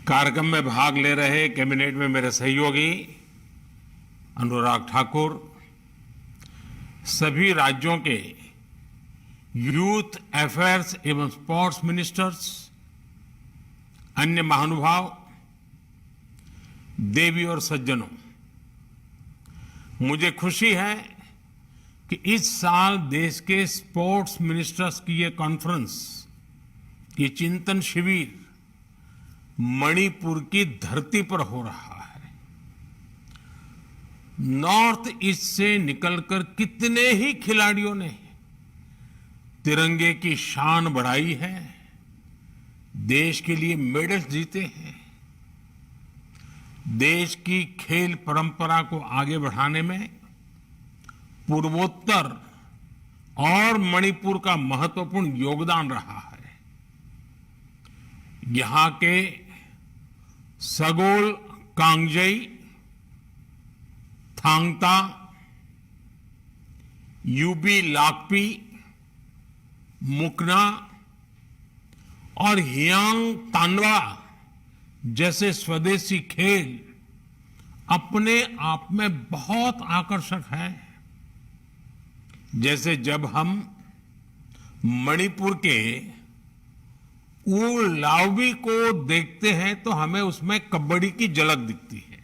कार्यक्रम में भाग ले रहे कैबिनेट में मेरे सहयोगी अनुराग ठाकुर, सभी राज्यों के यूथ अफेयर्स एवं स्पोर्ट्स मिनिस्टर्स, अन्य महानुभाव, देवी और सज्जनों, मुझे खुशी है कि इस साल देश के स्पोर्ट्स मिनिस्टर्स की ये कॉन्फ्रेंस, ये चिंतन शिविर मणिपुर की धरती पर हो रहा है। नॉर्थ ईस्ट से निकलकर कितने ही खिलाड़ियों ने तिरंगे की शान बढ़ाई है, देश के लिए मेडल जीते हैं। देश की खेल परंपरा को आगे बढ़ाने में पूर्वोत्तर और मणिपुर का महत्वपूर्ण योगदान रहा है। यहां के सगोल कांगजेई, थांगता, यूबी लाकपी, मुकना और हियांग तानवा जैसे स्वदेशी खेल अपने आप में बहुत आकर्षक है। जैसे जब हम मणिपुर के ऊल लावबी को देखते हैं तो हमें उसमें कबड्डी की झलक दिखती है।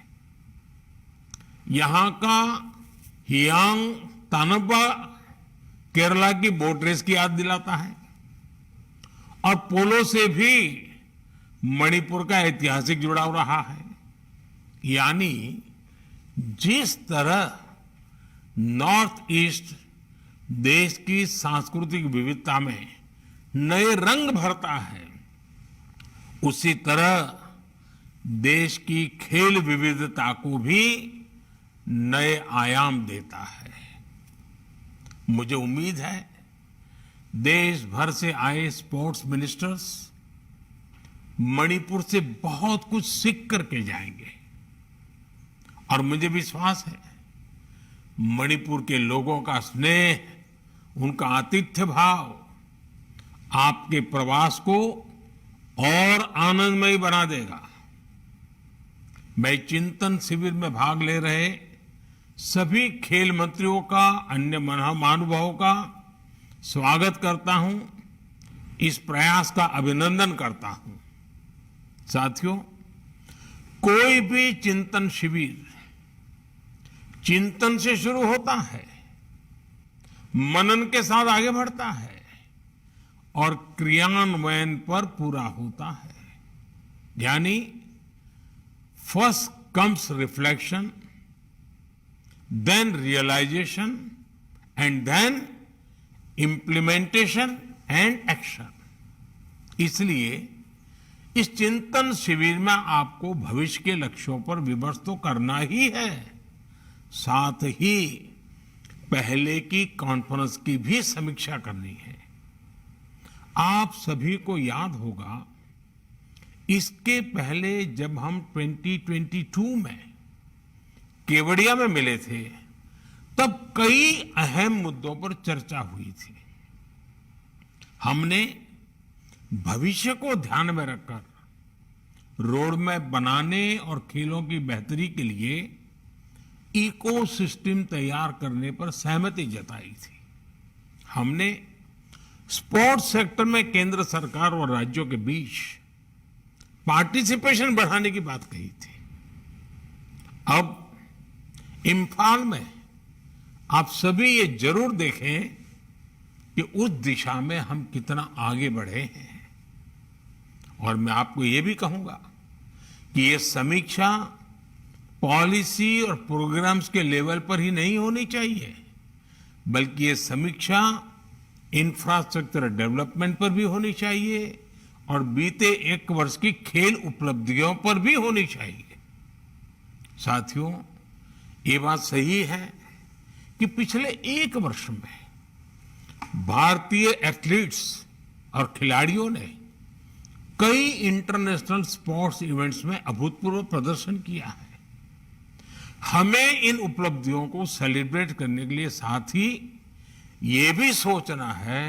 यहां का हियांग तानबा केरला की बोट रेस की याद दिलाता है और पोलो से भी मणिपुर का ऐतिहासिक जुड़ाव रहा है। यानी जिस तरह नॉर्थ ईस्ट देश की सांस्कृतिक विविधता में नए रंग भरता है, उसी तरह देश की खेल विविधता को भी नए आयाम देता है। मुझे उम्मीद है देश भर से आए स्पोर्ट्स मिनिस्टर्स मणिपुर से बहुत कुछ सीख करके जाएंगे और मुझे विश्वास है मणिपुर के लोगों का स्नेह, उनका आतिथ्य भाव आपके प्रवास को और आनंदमयी बना देगा। मैं चिंतन शिविर में भाग ले रहे सभी खेल मंत्रियों का, अन्य महानुभावों का स्वागत करता हूं, इस प्रयास का अभिनंदन करता हूं। साथियों, कोई भी चिंतन शिविर चिंतन से शुरू होता है, मनन के साथ आगे बढ़ता है और क्रियान्वयन पर पूरा होता है। यानी first comes reflection, then realisation and then implementation and action. इसलिए इस चिंतन शिविर में आपको भविष्य के लक्ष्यों पर विमर्श तो करना ही है, साथ ही पहले की कॉन्फ्रेंस की भी समीक्षा करनी है। आप सभी को याद होगा इसके पहले जब हम 2022 में केवड़िया में मिले थे तब कई अहम मुद्दों पर चर्चा हुई थी। हमने भविष्य को ध्यान में रखकर रोड मैप बनाने और खेलों की बेहतरी के लिए इकोसिस्टम तैयार करने पर सहमति जताई थी। हमने स्पोर्ट्स सेक्टर में केंद्र सरकार और राज्यों के बीच पार्टिसिपेशन बढ़ाने की बात कही थी। अब इम्फाल में आप सभी ये जरूर देखें कि उस दिशा में हम कितना आगे बढ़े हैं। और मैं आपको ये भी कहूंगा कि ये समीक्षा पॉलिसी और प्रोग्राम्स के लेवल पर ही नहीं होनी चाहिए, बल्कि ये समीक्षा इंफ्रास्ट्रक्चर डेवलपमेंट पर भी होनी चाहिए और बीते एक वर्ष की खेल उपलब्धियों पर भी होनी चाहिए। साथियों, ये बात सही है कि पिछले एक वर्ष में भारतीय एथलीट्स और खिलाड़ियों ने कई इंटरनेशनल स्पोर्ट्स इवेंट्स में अभूतपूर्व प्रदर्शन किया है। हमें इन उपलब्धियों को सेलिब्रेट करने के लिए साथ ही ये भी सोचना है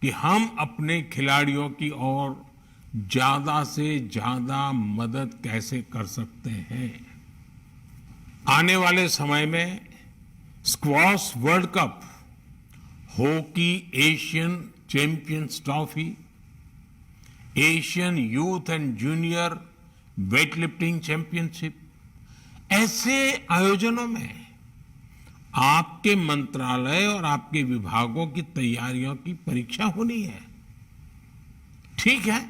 कि हम अपने खिलाड़ियों की और ज्यादा से ज्यादा मदद कैसे कर सकते हैं। आने वाले समय में squash world cup, hockey Asian champions trophy, Asian youth and junior weight lifting championship, ऐसे आयोजनों में आपके मंत्रालय और आपके विभागों की तैयारियों की परीक्षा होनी है। ठीक है,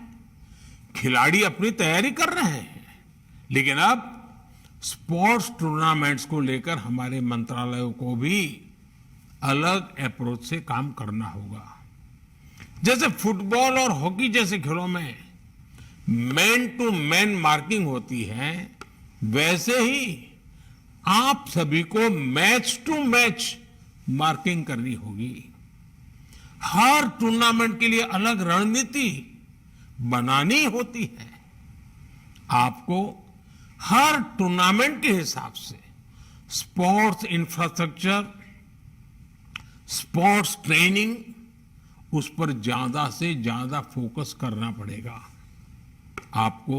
खिलाड़ी अपनी तैयारी कर रहे हैं, लेकिन अब स्पोर्ट्स टूर्नामेंट्स को लेकर हमारे मंत्रालयों को भी अलग अप्रोच से काम करना होगा। जैसे फुटबॉल और हॉकी जैसे खेलों में मैन टू मैन मार्किंग होती है, वैसे ही आप सभी को मैच टू मैच मार्किंग करनी होगी। हर टूर्नामेंट के लिए अलग रणनीति बनानी होती है। आपको हर टूर्नामेंट के हिसाब से स्पोर्ट्स इंफ्रास्ट्रक्चर, स्पोर्ट्स ट्रेनिंग, उस पर ज्यादा से ज्यादा फोकस करना पड़ेगा। आपको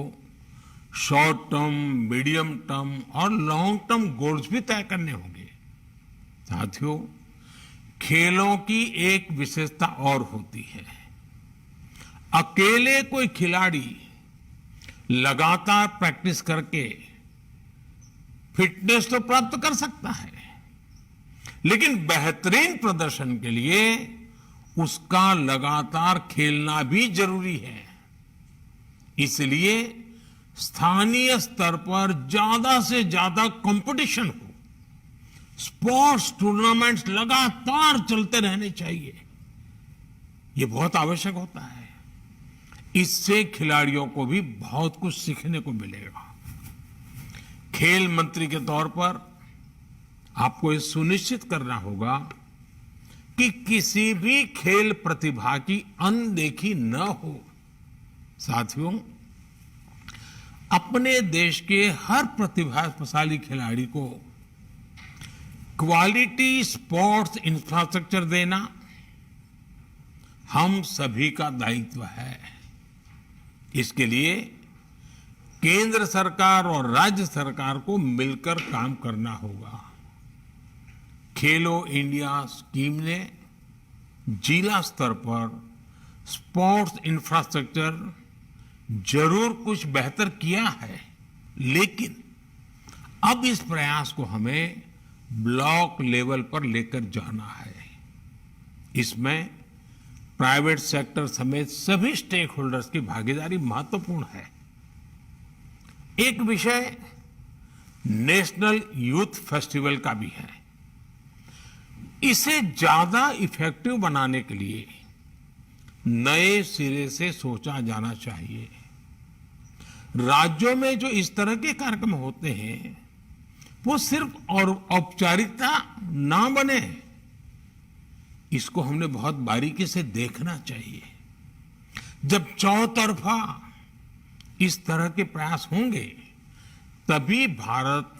शॉर्ट टर्म, मीडियम टर्म और लॉन्ग टर्म गोल्स भी तय करने होंगे। साथियों, खेलों की एक विशेषता और होती है। अकेले कोई खिलाड़ी लगातार प्रैक्टिस करके फिटनेस तो प्राप्त कर सकता है, लेकिन बेहतरीन प्रदर्शन के लिए उसका लगातार खेलना भी जरूरी है। इसलिए स्थानीय स्तर पर ज्यादा से ज्यादा कंपटीशन हो, स्पोर्ट्स टूर्नामेंट्स लगातार चलते रहने चाहिए। ये बहुत आवश्यक होता है। इससे खिलाड़ियों को भी बहुत कुछ सीखने को मिलेगा। खेल मंत्री के तौर पर आपको ये सुनिश्चित करना होगा कि किसी भी खेल प्रतिभा की अनदेखी न हो। साथियों, अपने देश के हर प्रतिभाशाली खिलाड़ी को क्वालिटी स्पोर्ट्स इंफ्रास्ट्रक्चर देना हम सभी का दायित्व है। इसके लिए केंद्र सरकार और राज्य सरकार को मिलकर काम करना होगा। खेलो इंडिया स्कीम ने जिला स्तर पर स्पोर्ट्स इंफ्रास्ट्रक्चर जरूर कुछ बेहतर किया है, लेकिन अब इस प्रयास को हमें ब्लॉक लेवल पर लेकर जाना है। इसमें प्राइवेट सेक्टर समेत सभी स्टेक होल्डर्स की भागीदारी महत्वपूर्ण है। एक विषय नेशनल यूथ फेस्टिवल का भी है। इसे ज्यादा इफेक्टिव बनाने के लिए नए सिरे से सोचा जाना चाहिए। राज्यों में जो इस तरह के कार्यक्रम होते हैं, वो सिर्फ और औपचारिकता ना बने, इसको हमने बहुत बारीकी से देखना चाहिए। जब चौतरफा इस तरह के प्रयास होंगे, तभी भारत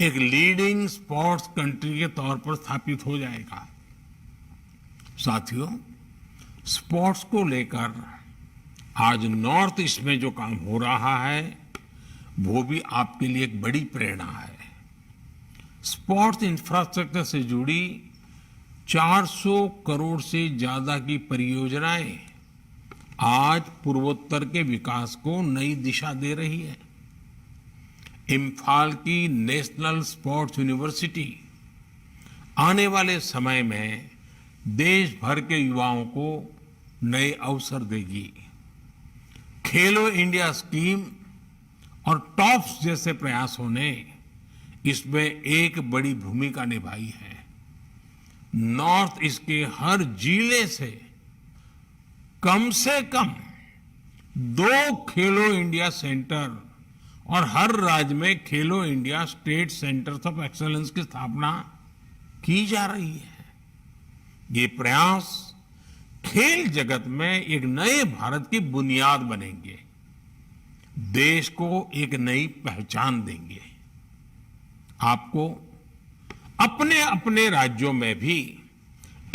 एक लीडिंग स्पोर्ट्स कंट्री के तौर पर स्थापित हो जाएगा। साथियों, स्पोर्ट्स को लेकर आज नॉर्थ ईस्ट में जो काम हो रहा है, वो भी आपके लिए एक बड़ी प्रेरणा है। स्पोर्ट्स इंफ्रास्ट्रक्चर से जुड़ी 400 करोड़ से ज्यादा की परियोजनाएं आज पूर्वोत्तर के विकास को नई दिशा दे रही है। इम्फाल की नेशनल स्पोर्ट्स यूनिवर्सिटी आने वाले समय में देश भर के युवाओं को नए अवसर देगी। खेलो इंडिया स्कीम और टॉप्स जैसे प्रयासों ने इसमें एक बड़ी भूमिका निभाई है। नॉर्थ ईस्ट के हर जिले से कम 2 खेलो इंडिया सेंटर और हर राज्य में खेलो India state centres of excellence की स्थापना की जा रही है। ये प्रयास खेल जगत में एक नए भारत की बुनियाद बनेंगे, देश को एक नई पहचान देंगे। आपको अपने अपने राज्यों में भी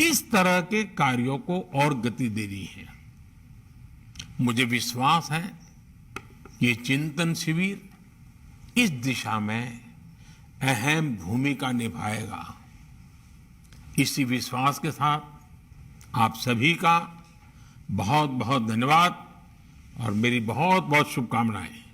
इस तरह के कार्यों को और गति देनी है। मुझे विश्वास है कि ये चिंतन शिविर इस दिशा में अहम भूमिका निभाएगा। इसी विश्वास के साथ आप सभी का बहुत बहुत धन्यवाद और मेरी बहुत बहुत शुभकामनाएं।